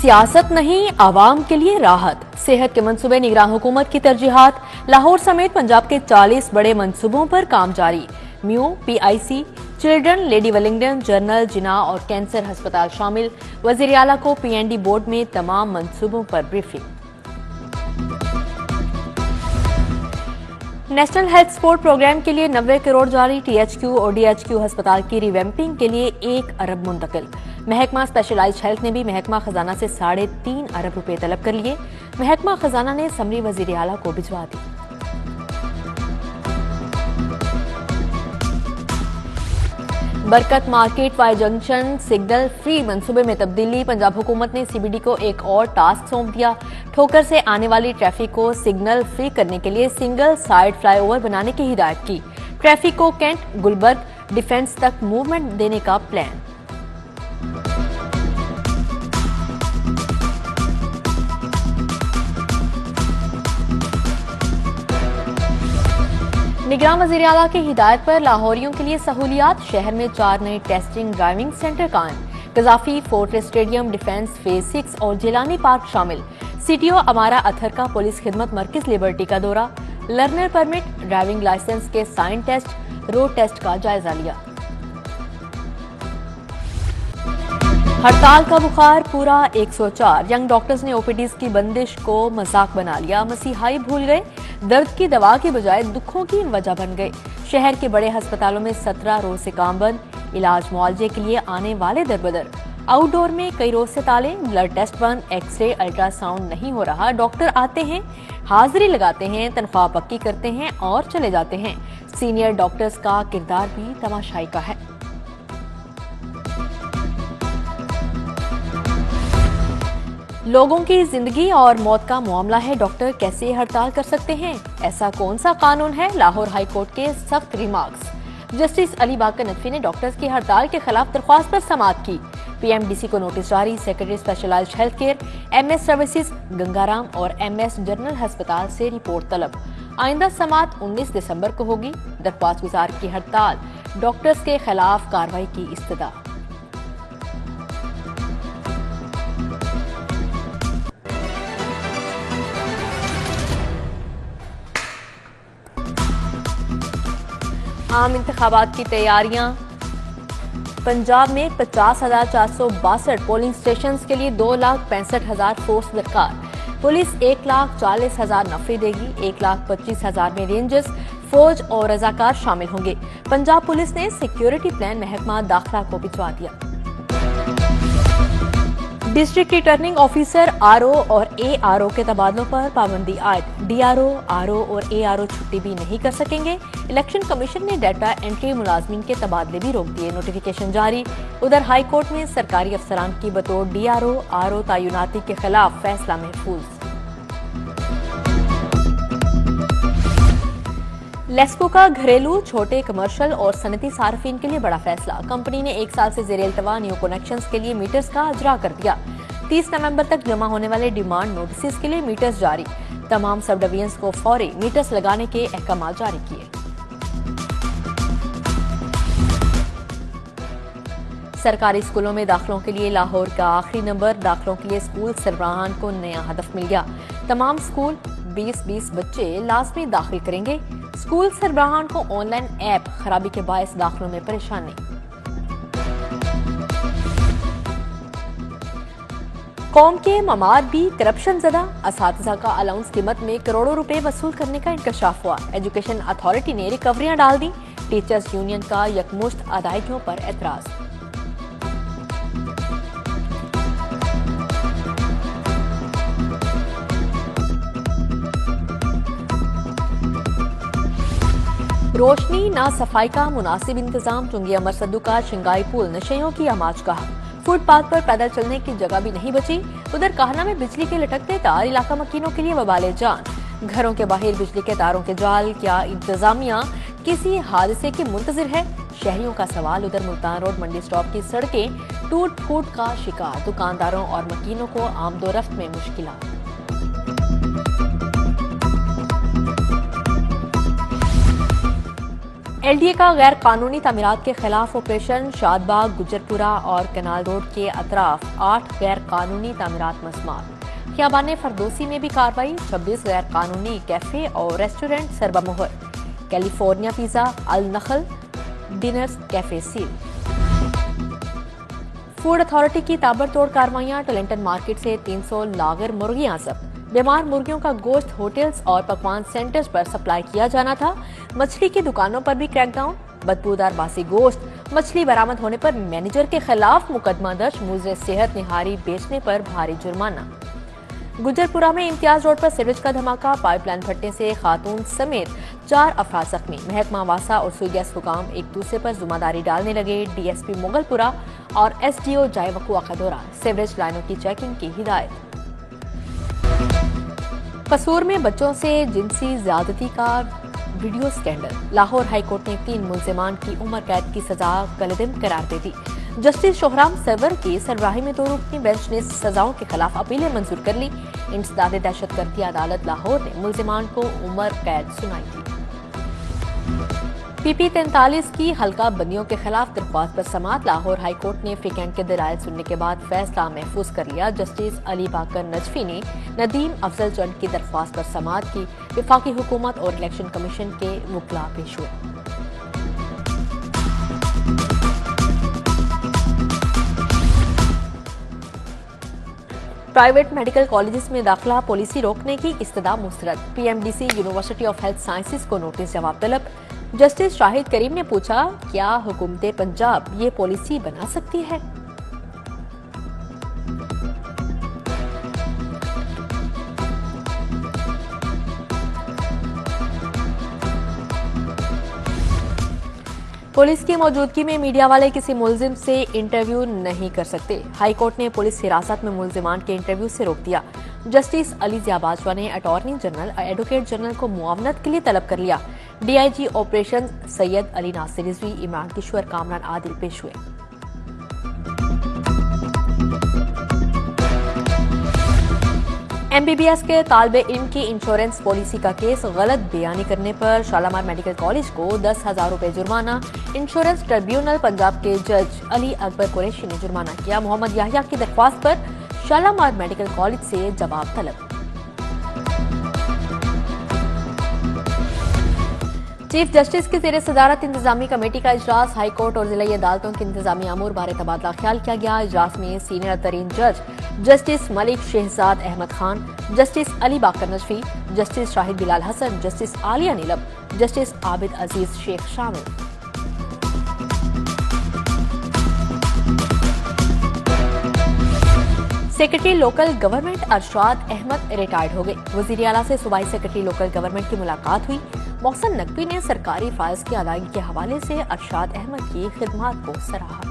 سیاست نہیں، عوام کے لیے راحت۔ صحت کے منصوبے نگراں حکومت کی ترجیحات۔ لاہور سمیت پنجاب کے 40 بڑے منصوبوں پر کام جاری۔ میو، پی آئی سی، چلڈرن، لیڈی ولنگٹن، جنرل، جناح اور کینسر ہسپتال شامل۔ وزیر اعلیٰ کو پی این ڈی بورڈ میں تمام منصوبوں پر briefing. National health support program کے لیے 90 کروڑ جاری۔ ٹی ایچ کیو اور ڈی ایچ کیو ہسپتال کی ریویمپنگ کے لیے 1 ارب منتقل۔ محکمہ اسپیشلائزڈ ہیلتھ نے بھی محکمہ خزانہ سے 3.5 ارب روپے طلب کر لیے۔ محکمہ خزانہ نے سمری وزیر اعلیٰ کو بھجوا دی۔ Barkat market Y junction signal free منصوبے میں تبدیلی۔ پنجاب حکومت نے سی بی ڈی کو ایک اور ٹاسک سونپ دیا۔ ٹھوکر سے آنے والی ٹریفک کو سگنل فری کرنے کے لیے سنگل سائڈ فلائی اوور بنانے کی ہدایت کی۔ ٹریفک کو کینٹ، گلبرگ، ڈیفنس تک موومنٹ دینے کا پلان۔ نگراں وزیر اعلیٰ کی ہدایت پر لاہوریوں کے لیے سہولیات۔ شہر میں 4 نئے ٹیسٹنگ ڈرائیونگ سینٹر قائم۔ Gaddafi, fortress stadium, defence phase 6 اور جیلانی پارک شامل۔ سی ٹی او امارا اتھر کا پولیس خدمت مرکز لبرٹی کا دورہ۔ لرنر پرمٹ، ڈرائیونگ لائسنس کے سائن ٹیسٹ، روڈ ٹیسٹ کا جائزہ لیا۔ ہڑتال کا بخار پورا 104۔ ینگ ڈاکٹرز نے او پی ڈیز کی بندش کو مذاق بنا لیا۔ مسیحائی بھول گئے، درد کی دوا کی بجائے دکھوں کی وجہ بن گئے۔ شہر کے بڑے ہسپتالوں میں 17 روز سے کام بند۔ علاج معالجے کے لیے آنے والے دربدر۔ آؤٹ ڈور میں کئی روز سے تالے۔ بلڈ ٹیسٹ بند، ایکس رے، الٹرا ساؤنڈ نہیں ہو رہا۔ ڈاکٹر آتے ہیں، حاضری لگاتے ہیں، تنخواہ پکی کرتے ہیں اور چلے جاتے ہیں۔ سینئر ڈاکٹرز کا کردار بھی تماشائی کا ہے۔ لوگوں کی زندگی اور موت کا معاملہ ہے، ڈاکٹر کیسے ہڑتال کر سکتے ہیں؟ ایسا کون سا قانون ہے؟ لاہور ہائی کورٹ کے سخت ریمارکس۔ جسٹس علی باقر ندوی نے ڈاکٹرز کی ہڑتال کے خلاف درخواست پر سماعت کی۔ پی ایم ڈی سی کو نوٹس جاری۔ Secretary specialized health care, M S services, Gangaram اور ایم ایس جنرل ہسپتال سے رپورٹ طلب۔ آئندہ سماعت 19 دسمبر کو ہوگی۔ درخواست گزار کی ہڑتال، ڈاکٹرز کے خلاف کارروائی کی استدعا۔ عام انتخابات کی تیاریاں۔ پنجاب میں 50,462 پولنگ اسٹیشنز کے لیے 2,65,000 فورس درکار۔ پولیس 1,40,000 نفری دے گی۔ 1,25,000 میں رینجرز، فوج اور رضاکار شامل ہوں گے۔ پنجاب پولیس نے سیکیورٹی پلان محکمہ داخلہ کو بھجوا دیا۔ District returning officer R O اور اے آر او کے تبادلوں پر پابندی عائد۔ D R O, R O اور اے آر او چھٹی بھی نہیں کر سکیں گے۔ الیکشن کمیشن نے ڈیٹا انٹری ملازمین کے تبادلے بھی روک دیے۔ نوٹیفیکیشن جاری۔ ادھر ہائی کورٹ میں سرکاری افسران کی بطور ڈی آر او تعیناتی کے خلاف فیصلہ محفوظ۔ لیسکو کا گھریلو، چھوٹے کمرشل اور صنعتی صارفین کے لیے بڑا فیصلہ۔ کمپنی نے 1 سال سے زیر التوا نیو کنیکشنز کے لیے میٹرز کا اجرا کر دیا۔ 30 نومبر تک جمع ہونے والے ڈیمانڈ نوٹسز کے لیے میٹرز جاری۔ تمام سب ڈویژنز کو فوری میٹرز لگانے کے احکامات جاری کیے۔ سرکاری اسکولوں میں داخلوں کے لیے لاہور کا آخری نمبر۔ داخلوں کے لیے اسکول سربراہان کو نیا ہدف مل گیا۔ تمام اسکول 20 بچے لازمی داخل کریں گے۔ اسکول سربراہان کو آن لائن ایپ خرابی کے باعث داخلوں میں پریشانی۔ قوم کے مماد بھی کرپشن زدہ۔ اساتذہ کا الاؤنس قیمت میں کروڑوں روپے وصول کرنے کا انکشاف ہوا۔ ایجوکیشن اتھارٹی نے ریکوریاں ڈال دیں۔ ٹیچرز یونین کا یکمشت ادائیگیوں پر اعتراض۔ روشنی نہ صفائی کا مناسب انتظام۔ چنگی امر سدو کا شنگائی پول نشیوں کی آماج گاہ۔ فٹ پاتھ پر پیدل چلنے کی جگہ بھی نہیں بچی۔ ادھر کاہنا میں بجلی کے لٹکتے تار، علاقہ مکینوں کے لیے وبال جان۔ گھروں کے باہر بجلی کے تاروں کے جال۔ کیا انتظامیہ کسی حادثے کی منتظر ہے؟ شہریوں کا سوال۔ ادھر ملتان روڈ منڈی سٹاپ کی سڑکیں ٹوٹ پھوٹ کا شکار۔ دکانداروں اور مکینوں کو آمد و رفت میں مشکلات۔ LDA का गैर कानूनी तामीरात के खिलाफ ऑपरेशन। शादबाग, गुजरपुरा और कनाल रोड के अतराफ 8 गैर कानूनी तामीरात मसमात। खियाबान फरदोसी में भी कार्रवाई। 26 गैर कानूनी कैफे और रेस्टोरेंट सरबमोहर। California pizza, Al Nakhal diners cafe सील। फूड अथॉरिटी की ताबड़तोड़ कार्रवाइयां। टोलेंटन मार्केट से 300 लागर मुर्गियां जब्त। बीमार मुर्गियों का गोश्त होटल्स और पकवान सेंटर्स पर सप्लाई किया जाना था। मछली की दुकानों पर भी क्रैकडाउन। बदबूदार बासी गोश्त मछली बरामद होने पर मैनेजर के खिलाफ मुकदमा दर्ज। मुजरे सेहत निहारी बेचने पर भारी जुर्माना। गुजरपुरा में इम्तियाज रोड पर सीवरेज का धमाका। पाइपलाइन फटने से खातून समेत 4 अफराद जख्मी। महकमा वासा और सुई गैस हुकाम एक दूसरे पर जिम्मेदारी डालने लगे। DSP मुगलपुरा और SDO जाए वकुआ का दौरा। सीवरेज लाइनों की चेकिंग की हिदायत। कसूर में बच्चों से जिनसी ज्यादती का video scandal. Lahore high court ने 3 मुल्जिमान की उम्र कैद की सजा कलदम करार दे दी। जस्टिस शोहराम सरवर की सरबराही में 2 रुकनी बेंच ने सजाओं के खिलाफ अपीलें मंजूर कर ली। इंसदाद दहशतगर्दी अदालत लाहौर ने मुल्जिमान को उम्र कैद सुनाई थी। PP 43 की हल्का बंदियों के खिलाफ दरख्वास्त पर समात। लाहौर हाई कोर्ट ने फ्रीकेंड के दलाइल सुनने के बाद फैसला महफूज कर लिया। जस्टिस अली बाकर नजफी ने नदीम अफजल चंद की दरख्वास्त पर समात की। वफाकी हुकूमत और इलेक्शन कमीशन के वकला पेश हुए। प्राइवेट मेडिकल कॉलेजेस में दाखिला पॉलिसी रोकने की इस्तदा मुस्तरद। PMDC university of health sciences को नोटिस जवाब तलब। जस्टिस शाहिद करीम ने पूछा, क्या हुकूमत पंजाब ये पॉलिसी बना सकती है? पुलिस की मौजूदगी में मीडिया वाले किसी मुल्जिम से इंटरव्यू नहीं कर सकते। हाई कोर्ट ने पुलिस हिरासत में मुल्जिमान के इंटरव्यू से रोक दिया। जस्टिस अली ज़िया बाजवा ने अटॉर्नी जनरल और एडवोकेट जनरल को मुआवनत के लिए तलब कर लिया। DIG ऑपरेशन सैयद अली नासिर रिजवी, इमरान किशोर, कामरान आदिल पेश हुए। MBBS के तालिबे इल्म की इंश्योरेंस पॉलिसी का केस। गलत बयानी करने पर शालामार मेडिकल कॉलेज को 10,000 रुपए जुर्माना। इंश्योरेंस ट्रिब्यूनल पंजाब के जज अली अकबर कुरैशी ने जुर्माना किया। मोहम्मद याहिया की दरख्वास्त पर शालामार मेडिकल कॉलेज से जवाब तलब। चीफ जस्टिस की ज़ेर सदारत इंतजामी कमेटी का इजलास। हाई कोर्ट और जिला अदालतों के इंतजामी अमूर बारे तबादला ख्याल किया गया। इजलास में सीनियर तरीन जज justice Malik Shahzad Ahmad Khan, justice Ali Baqar Najafi, justice Shahid Bilal Hassan, justice Aliya Neelum, justice Abid Aziz Sheikh शामिल। Secretary local government Arshad Ahmad retired हो गए। वजीर आला से सूबाई सेक्रेटरी लोकल गवर्नमेंट की मुलाकात हुई। मोहसिन नकवी ने सरकारी फाइल्स की अदायगी के हवाले से अरशाद अहमद की खिदमात को सराहा।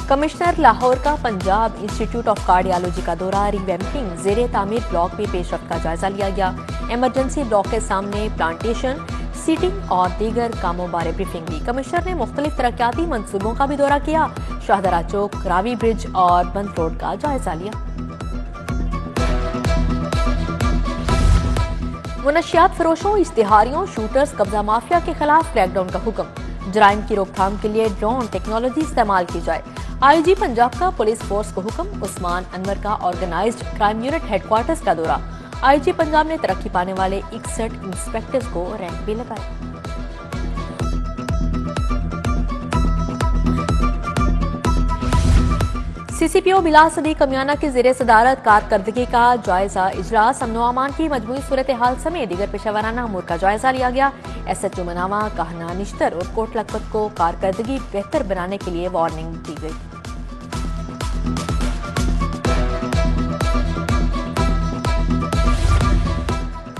कमिश्नर लाहौर का पंजाब इंस्टीट्यूट ऑफ कार्डियोलॉजी का दौरा। रिवैम्पिंग ज़ेरे तामीर ब्लॉक में पेशरफ्त का जायजा लिया गया। इमरजेंसी ब्लॉक के सामने प्लांटेशन, सीटिंग और दीगर कामों बारे ब्रीफिंग दी। कमिश्नर ने मुख्तलिफ तरक्याती मंसूबों का भी दौरा किया। शाहदरा चौक, रावी ब्रिज और बंद रोड का जायजा लिया। मुनशियात फरोशों, इश्तिहारियों, शूटर्स, कब्जा माफिया के खिलाफ क्रैकडाउन का हुक्म। जराइम की रोकथाम के लिए ड्रोन टेक्नोलॉजी इस्तेमाल की जाए। IG पंजाब का पुलिस फोर्स को हुक्म। उस्मान अनवर का ऑर्गेनाइज्ड क्राइम यूनिट हेडक्वार्टर्स का दौरा। IG पंजाब ने तरक्की पाने वाले 61 इंस्पेक्टर्स को रैंक भी लगाए। CCPO बिलाल सदीक कमियाना की ज़ेरे सदारत कारकर्दगी का जायजा इजलास। अमन व अमान की मजमूई सूरत हाल समेत दीगर पेशावराना अमूर का जायजा लिया गया। SHO मनावा, कहना, निश्तर और कोट लखपत को कारकर्दगी बेहतर बनाने के लिए वार्निंग दी गई।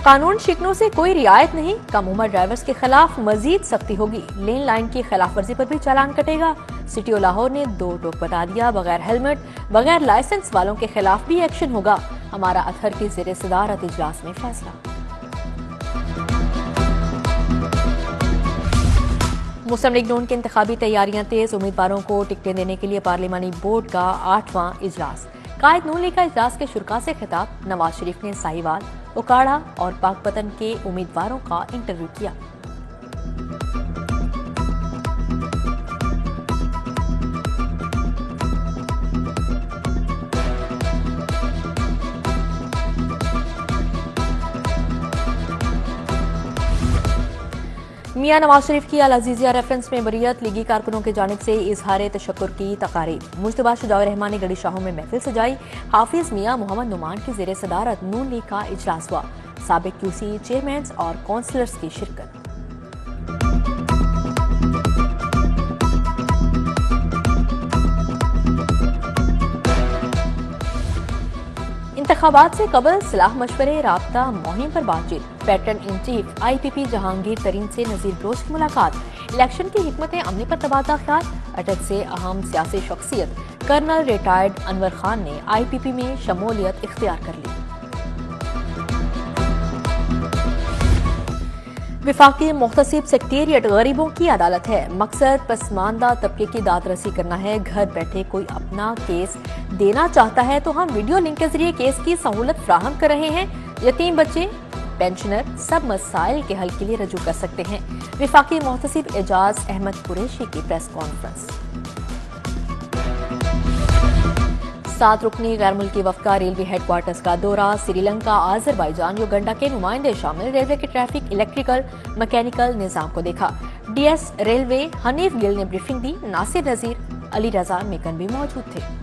कानून शिकनों से कोई रियायत नहीं। कम उम्र ड्राइवर्स के खिलाफ मजीद सख्ती होगी। लेन लाइन की खिलाफ वर्जी पर भी चालान कटेगा। सिटी लाहौर ने 2 टोक बता दिया। बगैर हेलमेट, बगैर लाइसेंस वालों के खिलाफ भी एक्शन होगा। हमारा अतहर की ज़ेरे सदारत इजलास में फैसला। मुस्लिम लीग नून की इंतखाबी तैयारियां तेज, उम्मीदवारों को टिकटें देने के लिए पार्लिमानी बोर्ड का 8वां इजलास। कायद नून लीग का इजलास के शुरा से खिताब, नवाज शरीफ ने साहिवाल, उकाड़ा और पाकपतन के उम्मीदवारों का इंटरव्यू किया। मियां नवाज शरीफ की अल अजीजिया रेफरेंस में बरियत, लीगी कारकुनों की जानिब से इजहार तशक्कुर की तकारीब। मुश्तबा शुजाउर रहमान ने गड़ी शाहों में महफिल सजाई। हाफिज मियां मोहम्मद नुमान की जेर सदारत नून लीग का इजलास हुआ। साबिक क्यूसी चेयरमैन और काउंसलर्स की शिरकत। इंतखाबात से कबल सलाह मशवरे राब्ता मुहिम पर बातचीत। Pattern in chief IPP Jahangir तरीन से नजीर बलोच की मुलाकात। इलेक्शन की हिकमत अमली पर तबादला ख्याल। अटक से अहम सियासी शख्सियत कर्नल रिटायर्ड अनवर खान ने IPP में शमूलियत इख्तियार कर ली। विफाकी मुख्तसिब सेक्रेटेरिएट गरीबों की अदालत है। मकसद पसमानदा तबके की दादरसी करना है। घर बैठे कोई अपना केस देना चाहता है तो हम वीडियो लिंक के जरिए केस की सहूलत फ्राहम कर रहे हैं। यतीम बच्चे, पेंशनर सब मसाइल के हल के लिए रजू कर सकते हैं। विफाकी मुख्तसिब एजाज अहमद कुरैशी की प्रेस कॉन्फ्रेंस। 7 रुकनी गैर मुल्की वफद का रेलवे हेडक्वार्टर्स का दौरा। श्रीलंका, आजरबाईजान, युगांडा के नुमाइंदे शामिल। रेलवे के ट्रैफिक, इलेक्ट्रिकल, मैकेनिकल निजाम को देखा। DS रेलवे हनीफ गिल ने ब्रीफिंग दी। नासिर नजीर, अली रजा मेकन भी मौजूद थे।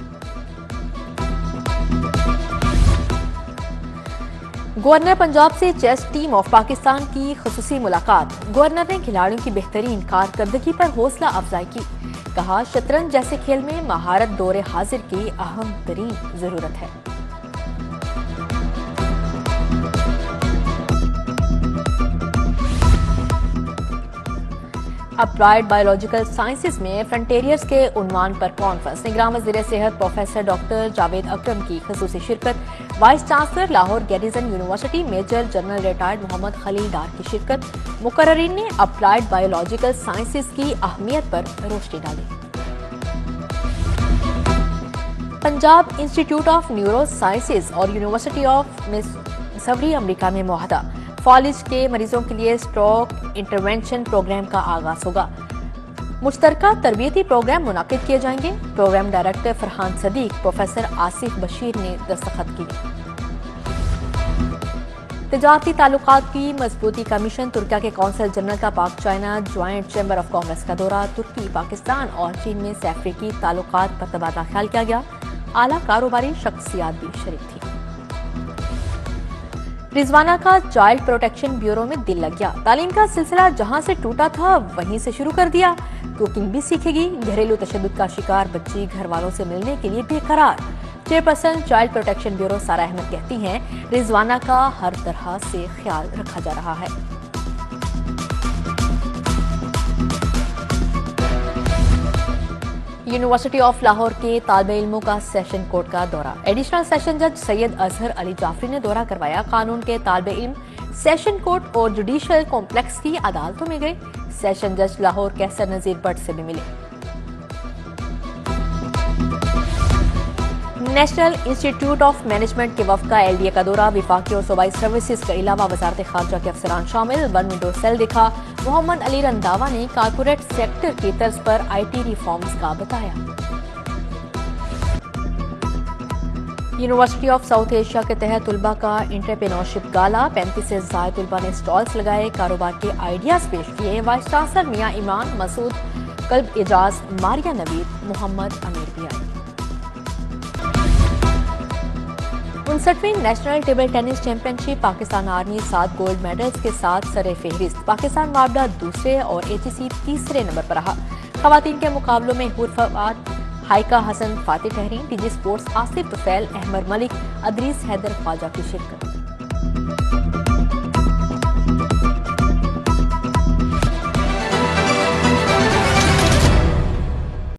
गवर्नर पंजाब से चेस टीम ऑफ पाकिस्तान की खुसूसी मुलाकात। गवर्नर ने खिलाड़ियों की बेहतरीन कारकर्दगी पर हौसला अफजाई की। कहा, शतरंज जैसे खेल में महारत दौरे हाजिर की अहम तरीन जरूरत है। अप्लाइड बायोलॉजिकल साइंसेज में फ्रंटियर्स के उन्वान पर कॉन्फ्रेंस। निगरान वज़ीर सेहत प्रोफेसर डॉक्टर जावेद अकरम की खसूसी शिरकत। Vice chancellor Lahore garrison university major general retired Mohammad Khalil Dar की शिरकत। मुकर्ररीन ने अप्लाइड बायोलॉजिकल साइंसेज की अहमियत पर रोशनी डाली। Punjab institute of neuro sciences और यूनिवर्सिटी ऑफ मिसौरी अमेरिका में मुआहदा। फॉलिज के मरीजों के लिए स्ट्रोक इंटरवेंशन प्रोग्राम का आगाज होगा। मुश्तरका तरबियती प्रोग्राम मुनाकिद किए जाएंगे। Program director Farhan Sadiq, professor Asif Bashir ने दस्तखत किए। तिजारती ताल्लुकात की मजबूती का मिशन। तुर्किया के कौंसल जनरल का पाक China joint chamber of commerce का दौरा। तुर्की, पाकिस्तान और चीन में अफ्रीकी ताल्लुकात पर तबादला ख्याल किया गया। आला कारोबारी शख्सियात भी शरीक थी। रिजवाना का चाइल्ड प्रोटेक्शन ब्यूरो में दिल लग गया। तालीम का सिलसिला जहां से टूटा था वहीं से शुरू कर दिया। कुकिंग भी सीखेगी। घरेलू तशद्दुद का शिकार बच्ची घर वालों से मिलने के लिए बेकरार। चेयरपर्सन चाइल्ड प्रोटेक्शन ब्यूरो सारा अहमद कहती हैं, रिजवाना का हर तरह से ख्याल रखा जा रहा है। यूनिवर्सिटी ऑफ लाहौर के तालिबे इल्मों का सेशन कोर्ट का दौरा। एडिशनल सेशन जज सैयद अजहर अली जाफरी ने दौरा करवाया। कानून के तालिबे इल्म सेशन कोर्ट और जुडिशल कॉम्प्लेक्स की अदालतों में गए। सेशन जज लाहौर कैसर नजीर भट्ट से भी मिले। नेशनल इंस्टीट्यूट ऑफ मैनेजमेंट के वफद का LDA का दौरा। विफाकी और सूबाई सर्विसेज के अलावा वजारत खारजा के अफसरान शामिल। वन विंडो सेल देखा। मोहम्मद अली रंधावा ने कारपोरेट सेक्टर की तर्ज पर IT रिफॉर्म्स का बताया। यूनिवर्सिटी ऑफ साउथ एशिया के तहत तुलबा का एंटरप्रेन्योरशिप गाला। 35 से ज्यादा तुलबा ने स्टॉल्स लगाए, कारोबार के आइडियाज पेश किए। वाइस चांसलर मियां इमरान मसूद, कल्ब एजाज, मारिया नवीद, मोहम्मद अमीर भी आए। 59वीं national table tennis championship. Pakistan army 7 gold medals के साथ सरे फहरिस्त। पाकिस्तान मुकाबला दूसरे और HEC तीसरे नंबर पर रहा। खवातीन के मुकाबलों में हुर Fawad, हाइका Hasan Fatih ठहरीं। DG sports Asif Tufail, Ahmad Malik, Adris Haider Khwaja की शिरकत।